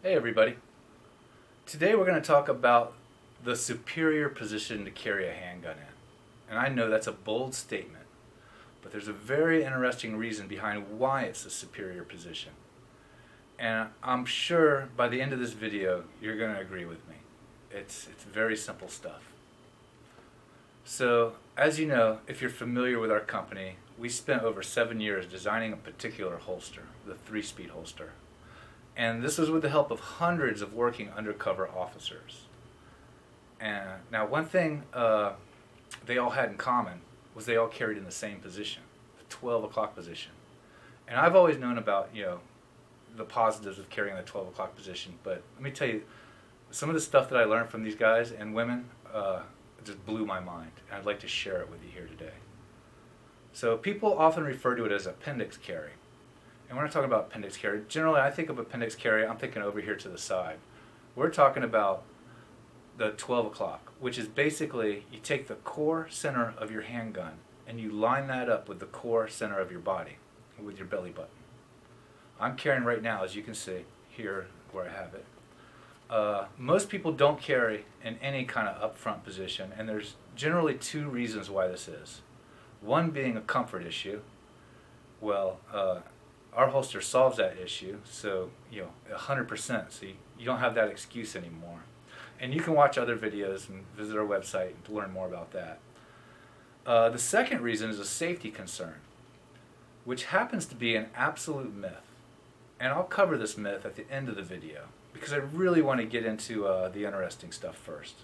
Hey everybody. Today we're going to talk about the superior position to carry a handgun in. And I know that's a bold statement, but there's a very interesting reason behind why it's a superior position. And I'm sure by the end of this video you're going to agree with me. It's very simple stuff. So, as you know, if you're familiar with our company, we spent over 7 years designing a particular holster, the 3-speed holster. And this was with the help of hundreds of working undercover officers. And now one thing they all had in common was they all carried in the same position, the 12 o'clock position. And I've always known about, the positives of carrying the 12 o'clock position, but let me tell you, some of the stuff that I learned from these guys and women just blew my mind, and I'd like to share it with you here today. So people often refer to it as appendix carry. And we're not talking about appendix carry. Generally, I think of appendix carry, I'm thinking over here to the side. We're talking about the 12 o'clock, which is basically you take the core center of your handgun and you line that up with the core center of your body, with your belly button. I'm carrying right now, as you can see, here where I have it. Most people don't carry in any kind of up front position, and there's generally two reasons why this is. One being a comfort issue. Well, our holster solves that issue, so 100%. So you don't have that excuse anymore. And you can watch other videos and visit our website to learn more about that. The second reason is a safety concern, which happens to be an absolute myth. And I'll cover this myth at the end of the video because I really want to get into the interesting stuff first.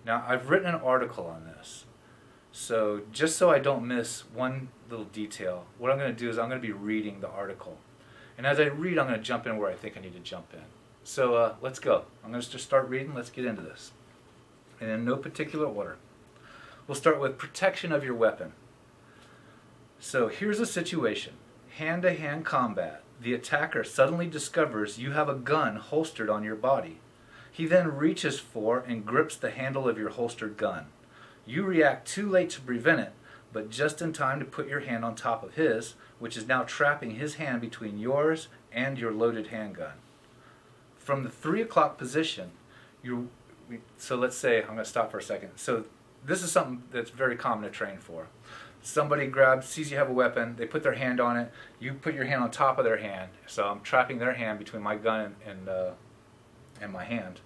Now, I've written an article on this. So just so I don't miss one little detail, what I'm going to do is I'm going to be reading the article. And as I read, I'm going to jump in where I think I need to jump in. So let's go. I'm going to just start reading. Let's get into this. And in no particular order. We'll start with protection of your weapon. So here's a situation. Hand-to-hand combat. The attacker suddenly discovers you have a gun holstered on your body. He then reaches for and grips the handle of your holstered gun. You react too late to prevent it, but just in time to put your hand on top of his, which is now trapping his hand between yours and your loaded handgun. From the 3 o'clock position, so let's say, I'm going to stop for a second. So this is something that's very common to train for. Somebody sees you have a weapon, they put their hand on it, you put your hand on top of their hand. So I'm trapping their hand between my gun and my hand.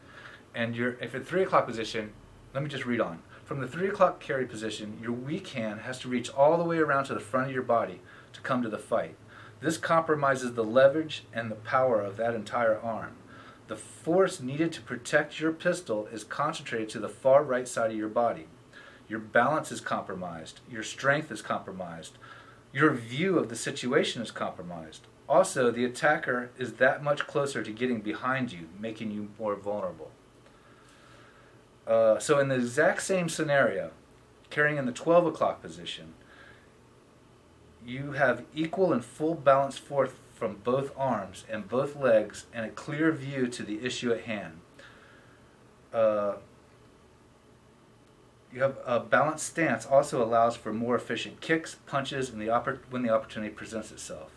And if at 3 o'clock position, let me just read on. From the 3 o'clock carry position, your weak hand has to reach all the way around to the front of your body to come to the fight. This compromises the leverage and the power of that entire arm. The force needed to protect your pistol is concentrated to the far right side of your body. Your balance is compromised. Your strength is compromised. Your view of the situation is compromised. Also, the attacker is that much closer to getting behind you, making you more vulnerable. So in the exact same scenario, carrying in the 12 o'clock position, you have equal and full balanced force from both arms and both legs and a clear view to the issue at hand. You have a balanced stance also allows for more efficient kicks, punches, and when the opportunity presents itself.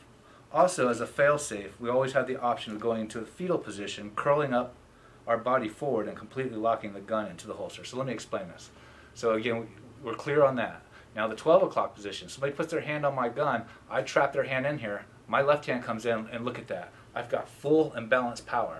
Also, as a fail-safe, we always have the option of going into a fetal position, curling up our body forward and completely locking the gun into the holster. So let me explain this. So again, we're clear on that. Now the 12 o'clock position, somebody puts their hand on my gun, I trap their hand in here, my left hand comes in, and look at that. I've got full and balanced power.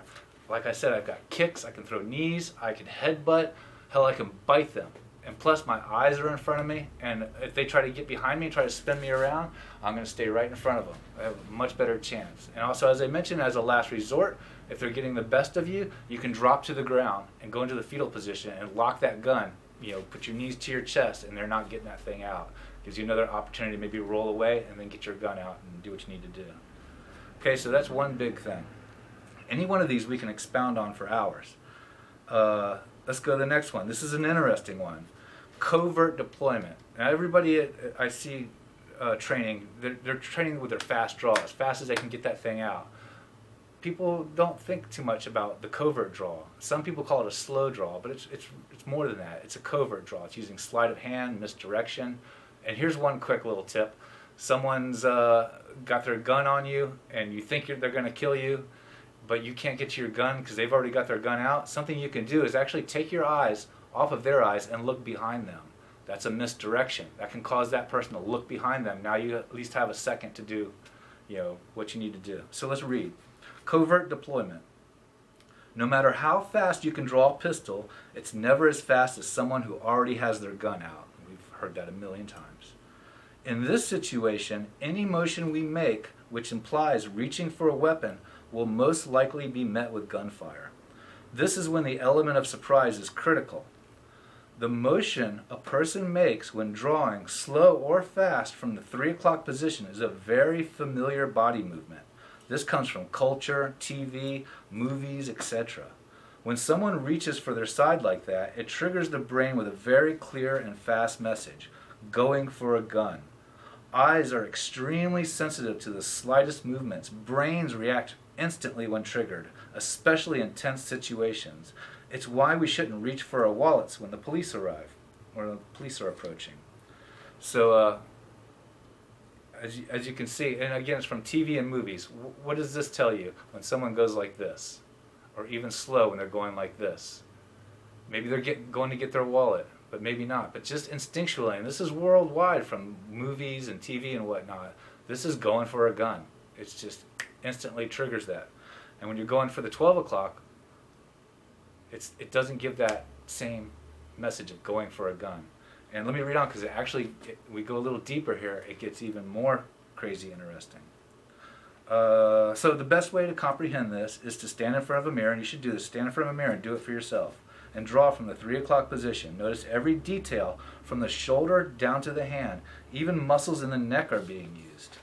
Like I said, I've got kicks, I can throw knees, I can headbutt, hell, I can bite them. And plus my eyes are in front of me, and if they try to get behind me, try to spin me around, I'm going to stay right in front of them. I have a much better chance. And also, as I mentioned, as a last resort, if they're getting the best of you, you can drop to the ground and go into the fetal position and lock that gun. Put your knees to your chest, and they're not getting that thing out. Gives you another opportunity to maybe roll away and then get your gun out and do what you need to do. Okay, so that's one big thing. Any one of these we can expound on for hours. Let's go to the next one. This is an interesting one. Covert deployment. Now everybody I see training, they're training with their fast draw, as fast as they can get that thing out. People don't think too much about the covert draw. Some people call it a slow draw, but it's more than that. It's a covert draw. It's using sleight of hand, misdirection. And here's one quick little tip. Someone's got their gun on you, and you think they're going to kill you, but you can't get to your gun because they've already got their gun out, something you can do is actually take your eyes off of their eyes and look behind them. That's a misdirection. That can cause that person to look behind them. Now you at least have a second to do, what you need to do. So let's read. Covert deployment. No matter how fast you can draw a pistol, it's never as fast as someone who already has their gun out. We've heard that a million times. In this situation, any motion we make which implies reaching for a weapon will most likely be met with gunfire. This is when the element of surprise is critical. The motion a person makes when drawing, slow or fast, from the 3 o'clock position is a very familiar body movement. This comes from culture, TV, movies, etc. When someone reaches for their side like that, it triggers the brain with a very clear and fast message: going for a gun. Eyes are extremely sensitive to the slightest movements. Brains react instantly when triggered, especially in tense situations. It's why we shouldn't reach for our wallets when the police arrive or the police are approaching. So, as you can see, and again, it's from TV and movies. What does this tell you when someone goes like this, or even slow when they're going like this? Maybe they're going to get their wallet, but maybe not. But just instinctually, and this is worldwide from movies and TV and whatnot, this is going for a gun. It's just instantly triggers that. And when you're going for the 12 o'clock, it doesn't give that same message of going for a gun. And let me read on, because we go a little deeper here, it gets even more crazy interesting. So the best way to comprehend this is to stand in front of a mirror, and you should do this. Stand in front of a mirror and do it for yourself. And draw from the 3 o'clock position. Notice every detail from the shoulder down to the hand. Even muscles in the neck are being used.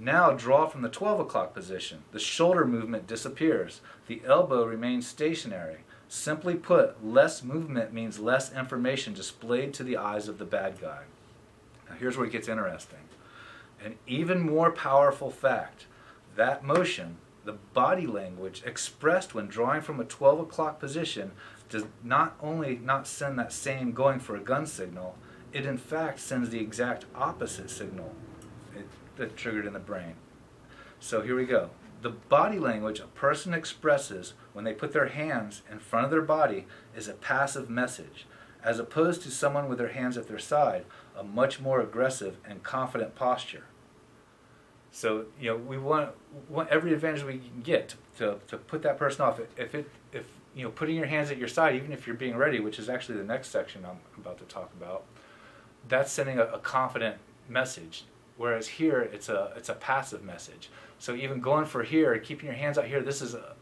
Now draw from the 12 o'clock position. The shoulder movement disappears. The elbow remains stationary. Simply put, less movement means less information displayed to the eyes of the bad guy. Now here's where it gets interesting. An even more powerful fact. That motion, the body language expressed when drawing from a 12 o'clock position, does not only not send that same going for a gun signal, it in fact sends the exact opposite signal that triggered in the brain. So here we go. The body language a person expresses when they put their hands in front of their body is a passive message, as opposed to someone with their hands at their side, a much more aggressive and confident posture. So we want every advantage we can get to put that person off. If putting your hands at your side, even if you're being ready, which is actually the next section I'm about to talk about, that's sending a confident message. Whereas here it's a passive message. So even going for here and keeping your hands out here,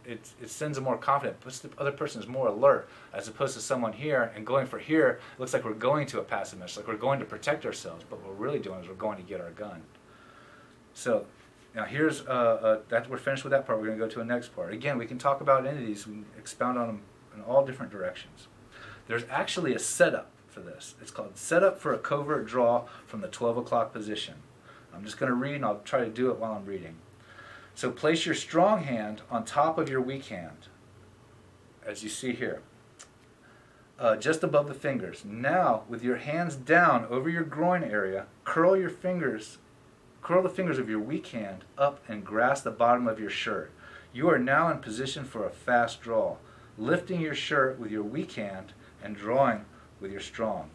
it sends a more confident, puts the other person is more alert, as opposed to someone here and going for here. It looks like we're going to a passive message, like we're going to protect ourselves, but what we're really doing is we're going to get our gun. So now here's that we're finished with that part. We're going to go to the next part. Again, we can talk about entities and expound on them in all different directions. There's actually a setup for this. It's called setup for a covert draw from the 12 o'clock position. I'm just going to read, and I'll try to do it while I'm reading. So place your strong hand on top of your weak hand, as you see here, just above the fingers. Now, with your hands down over your groin area, curl the fingers of your weak hand up and grasp the bottom of your shirt. You are now in position for a fast draw, lifting your shirt with your weak hand and drawing with your strong.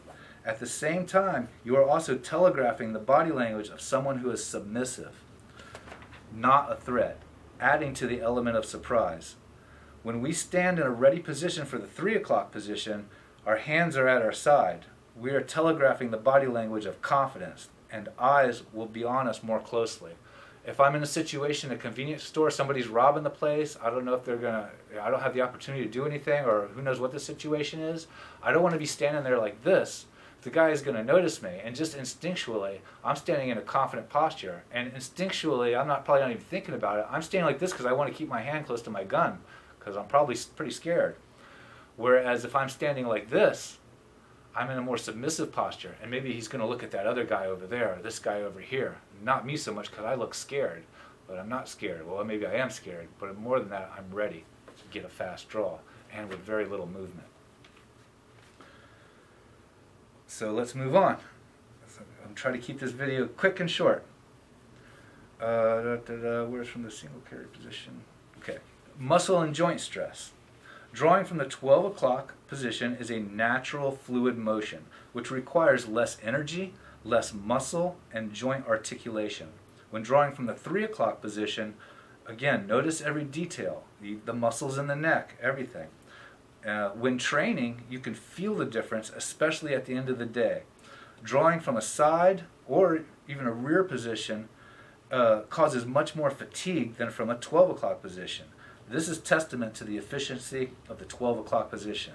At the same time, you are also telegraphing the body language of someone who is submissive, not a threat, adding to the element of surprise. When we stand in a ready position for the 3 o'clock position, our hands are at our side. We are telegraphing the body language of confidence, and eyes will be on us more closely. If I'm in a situation, a convenience store, somebody's robbing the place, I don't know if I don't have the opportunity to do anything, or who knows what the situation is. I don't want to be standing there like this. The guy is going to notice me, and just instinctually, I'm standing in a confident posture, and instinctually, I'm probably not even thinking about it. I'm standing like this because I want to keep my hand close to my gun, because I'm probably pretty scared. Whereas if I'm standing like this, I'm in a more submissive posture, and maybe he's going to look at that other guy over there, or this guy over here. Not me so much, because I look scared, but I'm not scared. Well, maybe I am scared, but more than that, I'm ready to get a fast draw, and with very little movement. So let's move on. I'm trying to keep this video quick and short. Where's from the single carry position? Okay, Muscle and joint stress. Drawing from the 12 o'clock position is a natural fluid motion, which requires less energy, less muscle, and joint articulation. When drawing from the 3 o'clock position, again, notice every detail, the muscles in the neck, everything. When training, you can feel the difference, especially at the end of the day. Drawing from a side or even a rear position causes much more fatigue than from a 12 o'clock position. This is testament to the efficiency of the 12 o'clock position.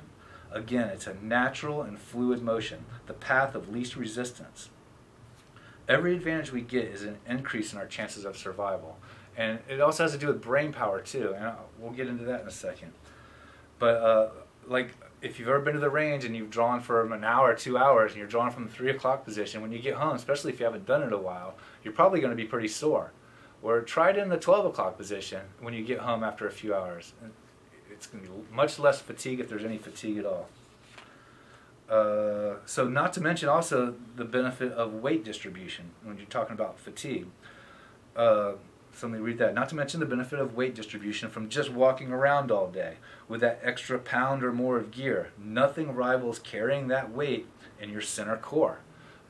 Again, it's a natural and fluid motion, the path of least resistance. Every advantage we get is an increase in our chances of survival. And it also has to do with brain power too, and we'll get into that in a second. But like if you've ever been to the range and you've drawn for an hour, 2 hours, and you're drawing from the 3 o'clock position, when you get home, especially if you haven't done it in a while, you're probably going to be pretty sore. Or try it in the 12 o'clock position when you get home after a few hours. It's going to be much less fatigue if there's any fatigue at all. So not to mention also the benefit of weight distribution when you're talking about fatigue. So let me read that. Not to mention the benefit of weight distribution from just walking around all day with that extra pound or more of gear. Nothing rivals carrying that weight in your center core.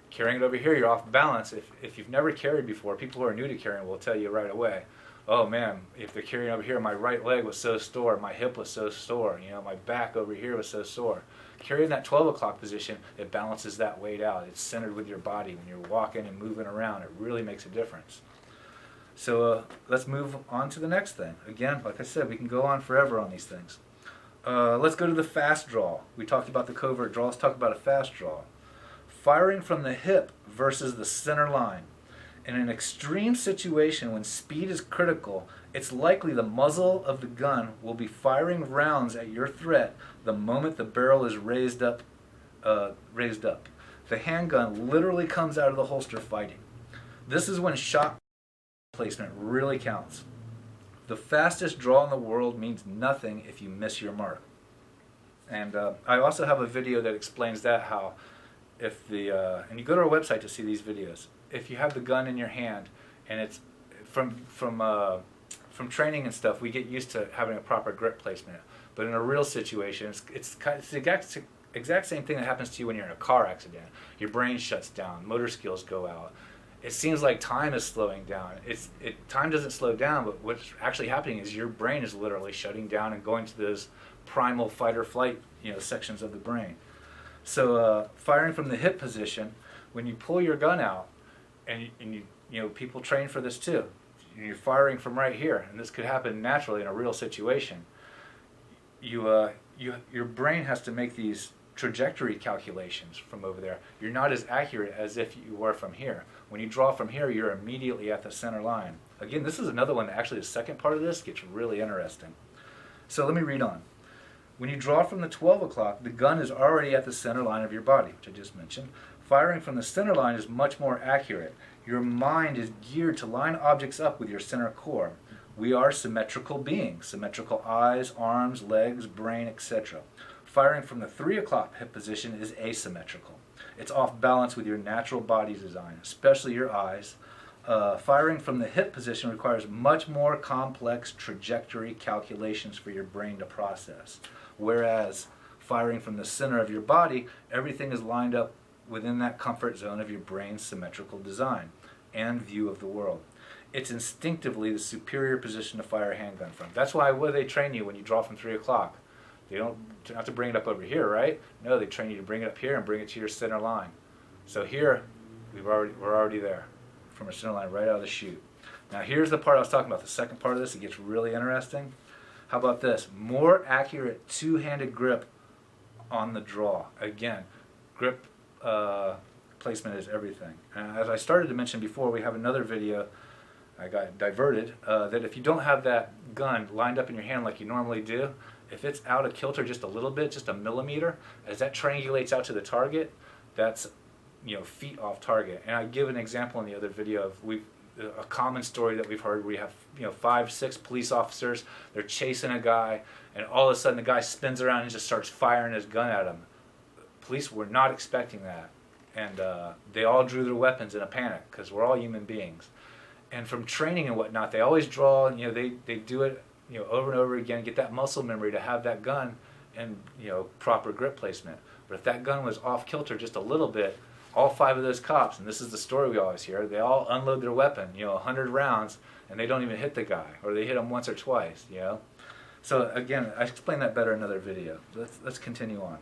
Carrying it over here, you're off balance. If you've never carried before, people who are new to carrying will tell you right away, oh man, if they're carrying over here, my right leg was so sore, my hip was so sore, my back over here was so sore. Carrying that 12 o'clock position, it balances that weight out. It's centered with your body. When you're walking and moving around, it really makes a difference. So let's move on to the next thing. Again, like I said, we can go on forever on these things. Let's go to the fast draw. We talked about the covert draw. Let's talk about a fast draw. Firing from the hip versus the center line. In an extreme situation when speed is critical, it's likely the muzzle of the gun will be firing rounds at your threat the moment the barrel is raised up. The handgun literally comes out of the holster fighting. This is when shot placement really counts. The fastest draw in the world means nothing if you miss your mark. And I also have a video that explains that, how if and you go to our website to see these videos. If you have the gun in your hand, and it's from training and stuff, we get used to having a proper grip placement. But in a real situation, it's the exact same thing that happens to you when you're in a car accident. Your brain shuts down, motor skills go out. It seems like time is slowing down. Time doesn't slow down, but what's actually happening is your brain is literally shutting down and going to those primal fight or flight sections of the brain. So firing from the hip position, when you pull your gun out, and you people train for this too. You're firing from right here, and this could happen naturally in a real situation. Your brain has to make these trajectory calculations from over there. You're not as accurate as if you were from here. When you draw from here, you're immediately at the center line. Again, this is another one that actually the second part of this gets really interesting. So let me read on. When you draw from the 12 o'clock, the gun is already at the center line of your body, which I just mentioned. Firing from the center line is much more accurate. Your mind is geared to line objects up with your center core. We are symmetrical beings, symmetrical eyes, arms, legs, brain, etc. Firing from the 3 o'clock hip position is asymmetrical. It's off balance with your natural body design, especially your eyes. Firing from the hip position requires much more complex trajectory calculations for your brain to process. Whereas firing from the center of your body, everything is lined up within that comfort zone of your brain's symmetrical design and view of the world. It's instinctively the superior position to fire a handgun from. That's why they train you when you draw from 3 o'clock. They don't have to bring it up over here, right? No, they train you to bring it up here and bring it to your center line. So here, we're already there from our center line right out of the chute. Now here's the part I was talking about, the second part of this. It gets really interesting. How about this? More accurate two-handed grip on the draw. Again, grip placement is everything. And as I started to mention before, we have another video, I got diverted, that if you don't have that gun lined up in your hand like you normally do, if it's out of kilter just a little bit, just a millimeter, as that triangulates out to the target, that's feet off target. And I give an example in the other video of a common story that we've heard where you have 5, 6 police officers, they're chasing a guy, and all of a sudden the guy spins around and just starts firing his gun at him. Police were not expecting that, and they all drew their weapons in a panic because we're all human beings. And from training and whatnot, they always draw, they do it over and over again, get that muscle memory to have that gun and proper grip placement. But if that gun was off kilter just a little bit, all 5 of those cops, and this is the story we always hear, they all unload their weapon, 100 rounds, and they don't even hit the guy, or they hit him once or twice, So again, I explained that better in another video. Let's continue on.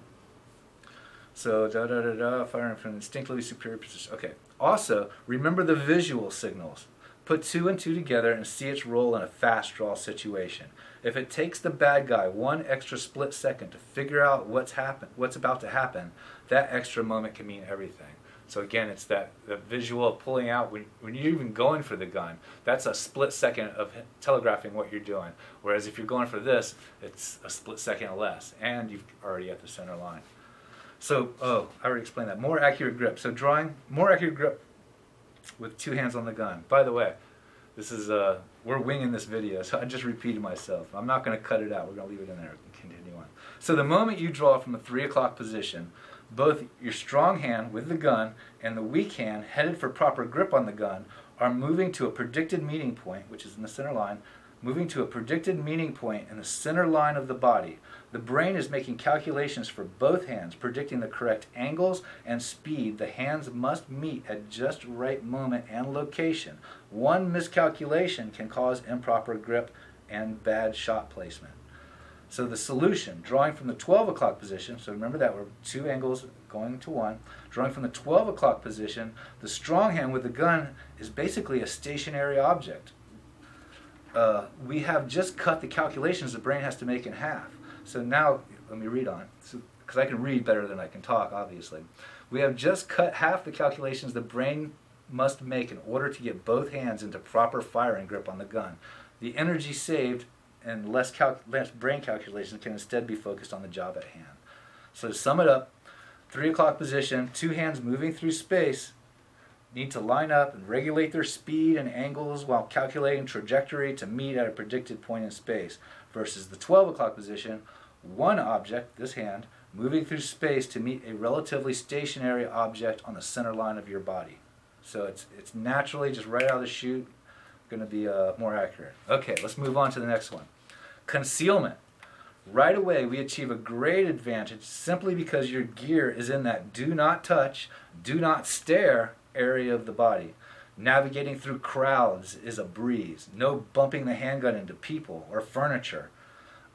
So firing from instinctively superior position. Okay. Also, remember the visual signals. Put 2 and 2 together and see its role in a fast draw situation. If it takes the bad guy 1 extra split second to figure out what's about to happen, that extra moment can mean everything. So again, it's the visual of pulling out when you're even going for the gun. That's a split second of telegraphing what you're doing. Whereas if you're going for this, it's a split second less, and you're already at the center line. So, I already explained that. More accurate grip. So drawing more accurate grip with 2 hands on the gun. By the way, this is we're winging this video, so I just repeated myself. I'm not going to cut it out. We're going to leave it in there and continue on. So the moment you draw from a 3 o'clock position, both your strong hand with the gun and the weak hand headed for proper grip on the gun are moving to a predicted meeting point, which is in the center line, moving to a predicted meeting point in the center line of the body. The brain is making calculations for both hands, predicting the correct angles and speed the hands must meet at just right moment and location. One miscalculation can cause improper grip and bad shot placement. So the solution, drawing from the 12 o'clock position, so remember that we're 2 angles going to 1, drawing from the 12 o'clock position, the strong hand with the gun is basically a stationary object. We have just cut the calculations the brain has to make in half. So now, let me read on, because I can read better than I can talk, obviously. We have just cut half the calculations the brain must make in order to get both hands into proper firing grip on the gun. The energy saved and less brain calculations can instead be focused on the job at hand. So to sum it up, 3 o'clock position, 2 hands moving through space need to line up and regulate their speed and angles while calculating trajectory to meet at a predicted point in space, versus the 12 o'clock position, 1 object, this hand, moving through space to meet a relatively stationary object on the center line of your body. So it's naturally, just right out of the chute, going to be more accurate. Okay, let's move on to the next one. Concealment. Right away, we achieve a great advantage simply because your gear is in that do not touch, do not stare area of the body. Navigating through crowds is a breeze. No bumping the handgun into people or furniture.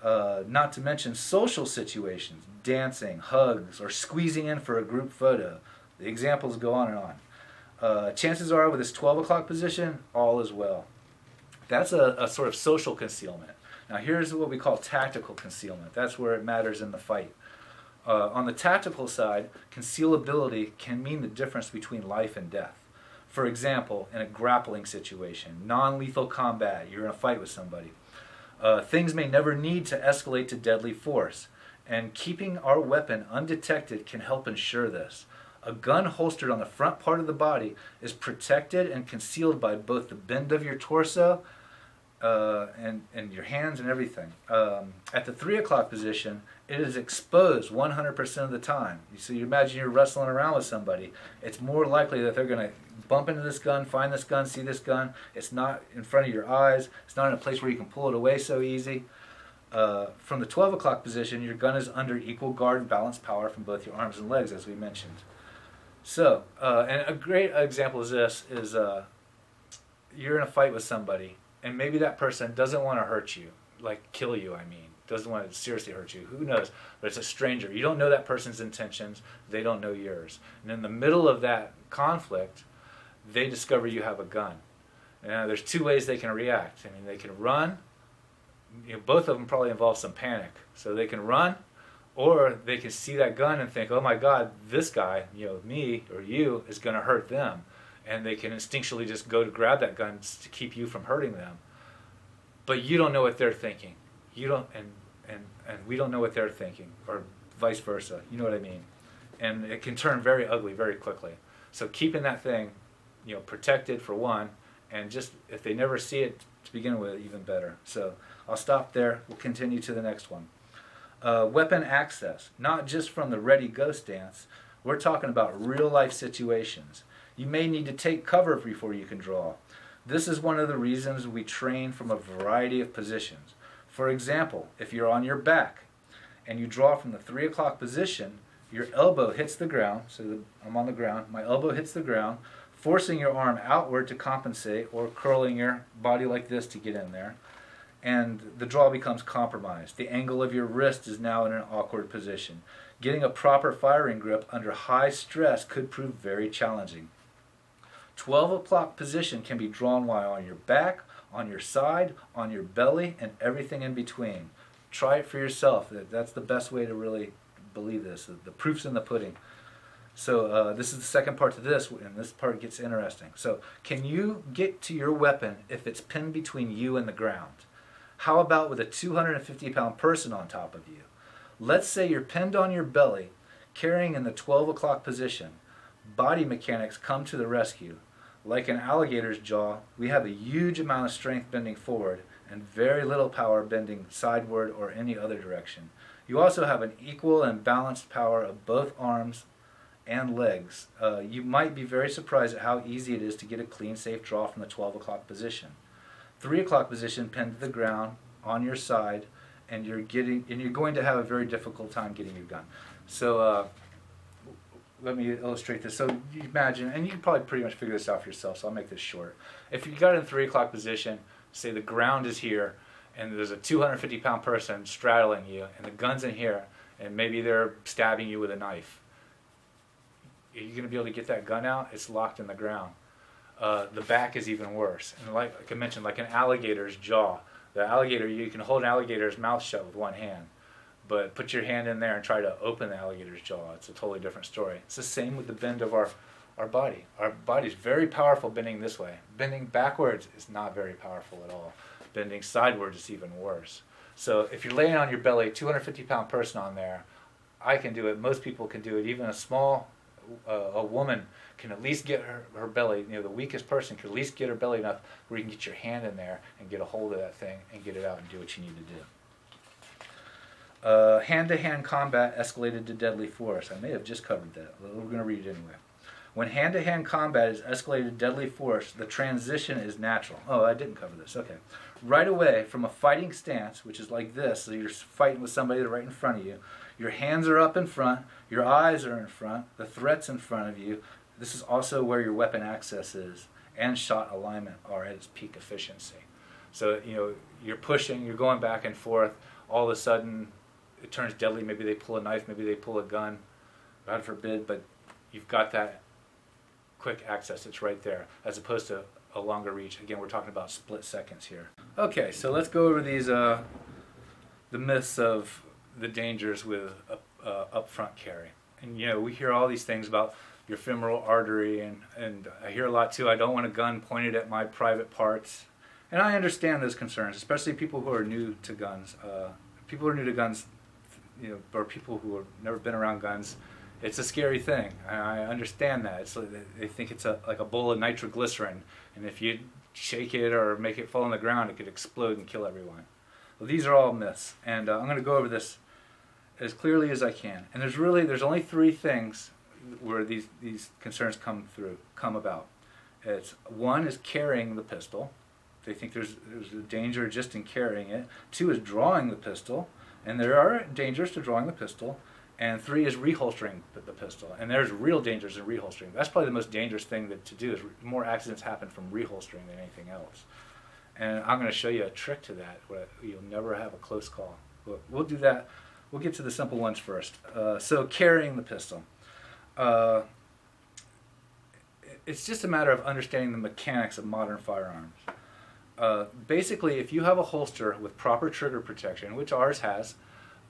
Not to mention social situations, dancing, hugs, or squeezing in for a group photo. The examples go on and on. Chances are with this 12 o'clock position, all is well. That's a sort of social concealment. Now here's what we call tactical concealment. That's where it matters in the fight. On the tactical side, concealability can mean the difference between life and death. For example, in a grappling situation, non-lethal combat, you're in a fight with somebody. Things may never need to escalate to deadly force, and keeping our weapon undetected can help ensure this. A gun holstered on the front part of the body is protected and concealed by both the bend of your torso and your hands and everything. At the 3 o'clock position, it is exposed 100% of the time. So you imagine you're wrestling around with somebody. It's more likely that they're going to bump into this gun, find this gun, see this gun. It's not in front of your eyes. It's not in a place where you can pull it away so easy. From the 12 o'clock position, your gun is under equal guard and balance power from both your arms and legs, as we mentioned. So, and a great example of this is you're in a fight with somebody, and maybe that person doesn't want to hurt you, like kill you, I mean. Doesn't want to seriously hurt you. Who knows? But it's a stranger. You don't know that person's intentions. They don't know yours. And in the middle of that conflict, they discover you have a gun. Now, there's 2 ways they can react. I mean, they can run. Both of them probably involve some panic. So they can run, or they can see that gun and think, oh my God, this guy, me or you, is going to hurt them. And they can instinctually just go to grab that gun to keep you from hurting them. But you don't know what they're thinking. You don't, and we don't know what they're thinking, or vice versa. You know what I mean? And it can turn very ugly very quickly. So keeping that thing, protected for one, and just if they never see it to begin with, even better. So I'll stop there. We'll continue to the next one. Weapon access, not just from the ready-go stance. We're talking about real-life situations. You may need to take cover before you can draw. This is one of the reasons we train from a variety of positions. For example, if you're on your back and you draw from the 3 o'clock position, your elbow hits the ground, so I'm on the ground, my elbow hits the ground, forcing your arm outward to compensate, or curling your body like this to get in there, and the draw becomes compromised. The angle of your wrist is now in an awkward position. Getting a proper firing grip under high stress could prove very challenging. 12 o'clock position can be drawn while on your back, on your side, on your belly, and everything in between. Try it for yourself. That's the best way to really believe this. The proof's in the pudding. So this is the second part to this, and this part gets interesting. So can you get to your weapon if it's pinned between you and the ground? How about with a 250-pound person on top of you? Let's say you're pinned on your belly, carrying in the 12 o'clock position. Body mechanics come to the rescue. Like an alligator's jaw, we have a huge amount of strength bending forward and very little power bending sideward or any other direction. You also have an equal and balanced power of both arms and legs. You might be very surprised at how easy it is to get a clean, safe draw from the 12 o'clock position. 3 o'clock position pinned to the ground on your side, and you're going to have a very difficult time getting your gun. So let me illustrate this. So you imagine, and you can probably pretty much figure this out for yourself, so I'll make this short. If you got in 3 o'clock position, say the ground is here, and there's a 250-pound person straddling you, and the gun's in here, and maybe they're stabbing you with a knife. Are you going to be able to get that gun out? It's locked in the ground. The back is even worse. And like I mentioned, like an alligator's jaw. The alligator, you can hold an alligator's mouth shut with one hand, but put your hand in there and try to open the alligator's jaw. It's a totally different story. It's the same with the bend of our body. Our body's very powerful bending this way. Bending backwards is not very powerful at all. Bending sidewards is even worse. So if you're laying on your belly, 250-pound person on there, I can do it. Most people can do it. Even a woman can at least get her belly, the weakest person can at least get her belly enough where you can get your hand in there and get a hold of that thing and get it out and do what you need to do. Hand-to-hand combat escalated to deadly force. I may have just covered that. We're going to read it anyway. When hand-to-hand combat is escalated to deadly force, the transition is natural. Oh, I didn't cover this. Okay. Right away, from a fighting stance, which is like this, so you're fighting with somebody right in front of you, your hands are up in front, your eyes are in front, the threat's in front of you. This is also where your weapon access is and shot alignment are at its peak efficiency. So, you're pushing, you're going back and forth, all of a sudden it turns deadly. Maybe they pull a knife, maybe they pull a gun, God forbid, but you've got that quick access. It's right there, as opposed to a longer reach. Again, we're talking about split seconds here. Okay, so let's go over these the myths of the dangers with upfront carry. And we hear all these things about your femoral artery, and I hear a lot too, I don't want a gun pointed at my private parts. And I understand those concerns, especially people who are new to guns. People who are new to guns, or people who have never been around guns, it's a scary thing. I understand that. They think it's like a bowl of nitroglycerin, and if you shake it or make it fall on the ground, it could explode and kill everyone. Well, these are all myths, and I'm going to go over this as clearly as I can. And there's only 3 things where these concerns come about. One is carrying the pistol. They think there's a danger just in carrying it. 2 is drawing the pistol, and there are dangers to drawing the pistol. And 3 is reholstering the pistol, and there's real dangers in reholstering. That's probably the most dangerous thing to do. Is more accidents happen from reholstering than anything else. And I'm going to show you a trick to that where you'll never have a close call. We'll do that. We'll get to the simple ones first. So carrying the pistol. It's just a matter of understanding the mechanics of modern firearms. Basically, if you have a holster with proper trigger protection, which ours has,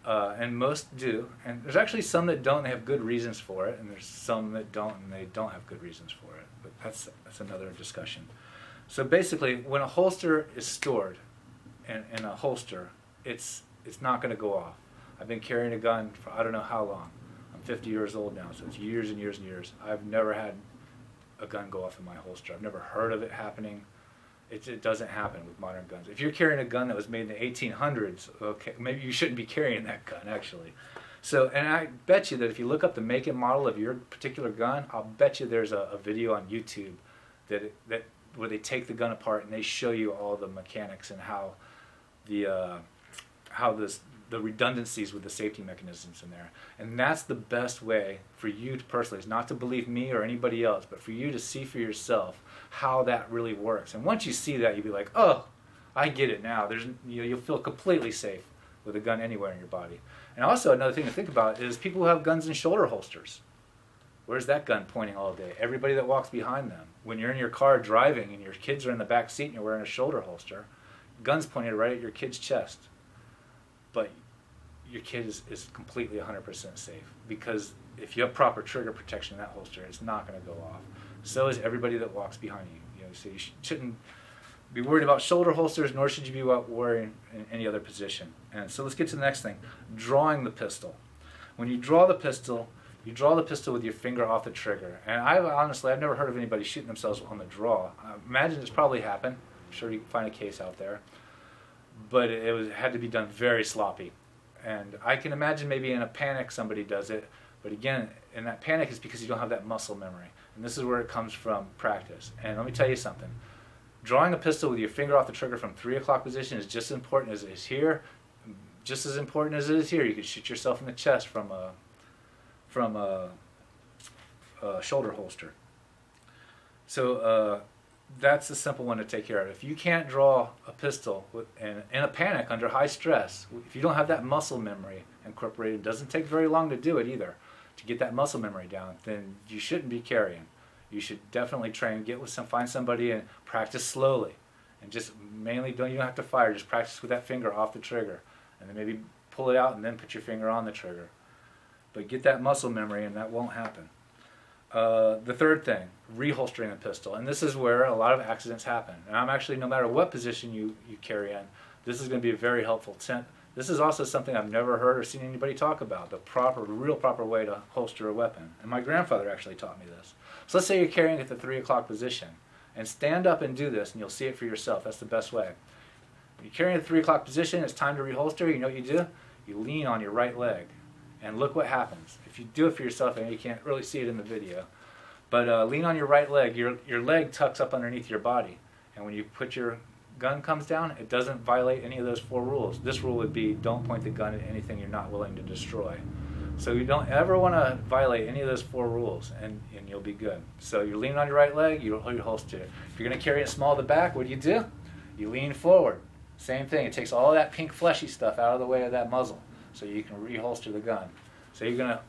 and most do, and there's actually some that don't, they have good reasons for it, and there's some that don't, and they don't have good reasons for it. But that's another discussion. So basically, when a holster is stored in a holster, it's not going to go off. I've been carrying a gun for I don't know how long. I'm 50 years old now, so it's years and years and years. I've never had a gun go off in my holster. I've never heard of it happening. It doesn't happen with modern guns. If you're carrying a gun that was made in the 1800s, okay, maybe you shouldn't be carrying that gun, actually. So, and I bet you that if you look up the make and model of your particular gun, I'll bet you there's a video on YouTube that where they take the gun apart and they show you all the mechanics and how the the redundancies with the safety mechanisms in there. And that's the best way for you to personally, is not to believe me or anybody else, but for you to see for yourself how that really works. And once you see that, you'll be like, oh, I get it now. You'll feel completely safe with a gun anywhere in your body. And also another thing to think about is people who have guns in shoulder holsters. Where's that gun pointing all day? Everybody that walks behind them. When you're in your car driving and your kids are in the back seat and you're wearing a shoulder holster, gun's pointed right at your kid's chest. But your kid is completely 100% safe, because if you have proper trigger protection in that holster, it's not going to go off. So is everybody that walks behind you. So you shouldn't be worried about shoulder holsters, nor should you be worrying in any other position. And so let's get to the next thing, drawing the pistol. When you draw the pistol with your finger off the trigger. And I've never heard of anybody shooting themselves on the draw. I imagine it's probably happened. I'm sure you can find a case out there. But it had to be done very sloppy. And I can imagine maybe in a panic somebody does it. But again, in that panic is because you don't have that muscle memory. And this is where it comes from practice. And let me tell you something. Drawing a pistol with your finger off the trigger from 3 o'clock position is just as important as it is here. Just as important as it is here. You could shoot yourself in the chest from a shoulder holster. So that's a simple one to take care of. If you can't draw a pistol in a panic under high stress, if you don't have that muscle memory incorporated, it doesn't take very long to do it either, to get that muscle memory down, then you shouldn't be carrying. You should definitely train, find somebody and practice slowly. And just mainly, you don't have to fire, just practice with that finger off the trigger. And then maybe pull it out and then put your finger on the trigger. But get that muscle memory and that won't happen. The third thing, reholstering a pistol. And this is where a lot of accidents happen. And I'm actually, no matter what position you carry in, this is going to be a very helpful tip. This is also something I've never heard or seen anybody talk about, the real proper way to holster a weapon. And my grandfather actually taught me this. So let's say you're carrying at the 3 o'clock position. And stand up and do this, and you'll see it for yourself. That's the best way. When you're carrying at the 3 o'clock position, it's time to reholster. You know what you do? You lean on your right leg. And look what happens. If you do it for yourself, and you can't really see it in the video, but lean on your right leg. Your leg tucks up underneath your body. And when you put your gun comes down, it doesn't violate any of those 4 rules. This rule would be don't point the gun at anything you're not willing to destroy. So you don't ever want to violate any of those 4 rules, and you'll be good. So you're leaning on your right leg, you holster it. If you're going to carry it small at the back, what do? You lean forward. Same thing. It takes all that pink fleshy stuff out of the way of that muzzle, so you can reholster the gun. So you're going to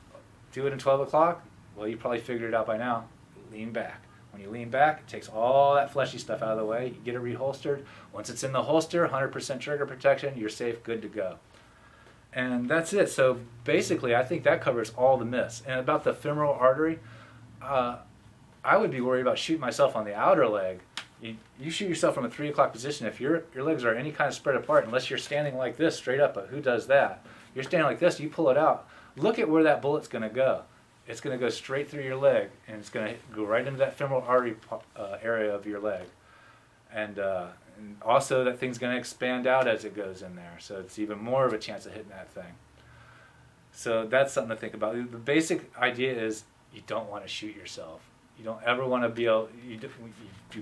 do it in 12 o'clock? Well, you probably figured it out by now. Lean back. When you lean back, it takes all that fleshy stuff out of the way. You get it reholstered. Once it's in the holster, 100% trigger protection, you're safe, good to go. And that's it. So basically, I think that covers all the myths. And about the femoral artery, I would be worried about shooting myself on the outer leg. You shoot yourself from a 3 o'clock position. If your legs are any kind of spread apart, unless you're standing like this straight up, but who does that? You're standing like this, you pull it out. Look at where that bullet's going to go. It's going to go straight through your leg, and it's going to go right into that femoral artery area of your leg. And also that thing's going to expand out as it goes in there, so it's even more of a chance of hitting that thing. So that's something to think about. The basic idea is you don't want to shoot yourself. You don't ever want to be able, you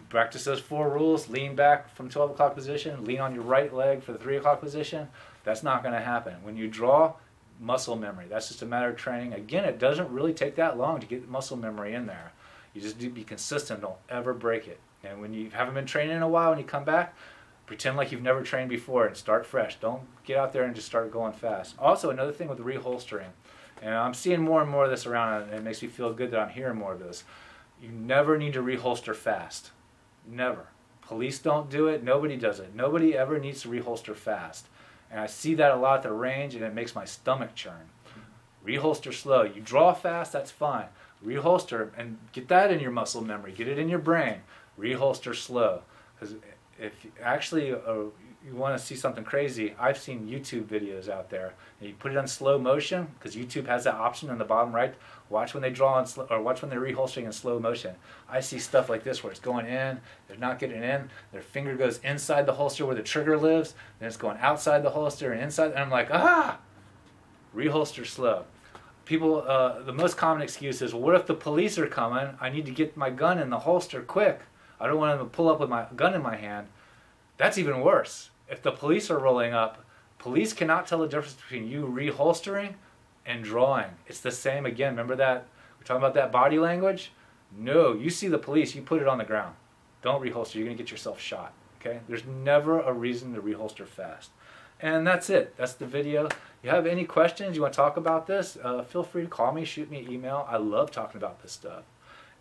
practice those 4 rules, lean back from 12 o'clock position, lean on your right leg for the 3 o'clock position. That's not going to happen. When you draw, muscle memory. That's just a matter of training. Again, it doesn't really take that long to get muscle memory in there. You just do be consistent. Don't ever break it. And when you haven't been training in a while, when you come back, pretend like you've never trained before and start fresh. Don't get out there and just start going fast. Also, another thing with reholstering, and I'm seeing more and more of this around, and it makes me feel good that I'm hearing more of this. You never need to reholster fast. Never. Police don't do it. Nobody does it. Nobody ever needs to reholster fast. And I see that a lot at the range, and it makes my stomach churn. Reholster slow. You draw fast, that's fine. Reholster, and get that in your muscle memory. Get it in your brain. Reholster slow. Because if you want to see something crazy, I've seen YouTube videos out there. And you put it on slow motion, because YouTube has that option in the bottom right. Watch when they draw or watch when they're reholstering in slow motion. I see stuff like this where it's going in, they're not getting in, their finger goes inside the holster where the trigger lives, then it's going outside the holster and inside, and I'm like, reholster slow. People, the most common excuse is, well, what if the police are coming? I need to get my gun in the holster quick. I don't want them to pull up with my gun in my hand. That's even worse. If the police are rolling up, Police cannot tell the difference between you reholstering and drawing. It's the same again. Remember that? We're talking about that body language? No, you see the police, you put it on the ground. Don't reholster, you're going to get yourself shot. Okay? There's never a reason to reholster fast. And that's it. That's the video. You have any questions, you want to talk about this, feel free to call me, shoot me an email. I love talking about this stuff.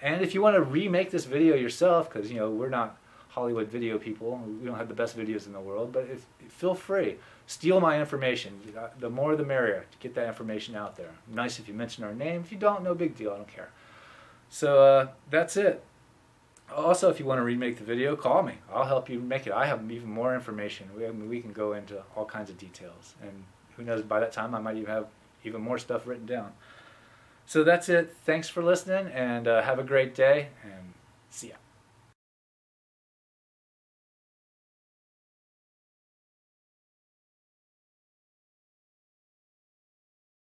And if you want to remake this video yourself, because you know we're not Hollywood video people, we don't have the best videos in the world, but feel free. Steal my information. The more the merrier to get that information out there. Nice if you mention our name. If you don't, no big deal. I don't care. So that's it. Also, if you want to remake the video, call me. I'll help you make it. I have even more information. We can go into all kinds of details. And who knows, by that time I might even have even more stuff written down. So that's it. Thanks for listening, and have a great day, and see ya.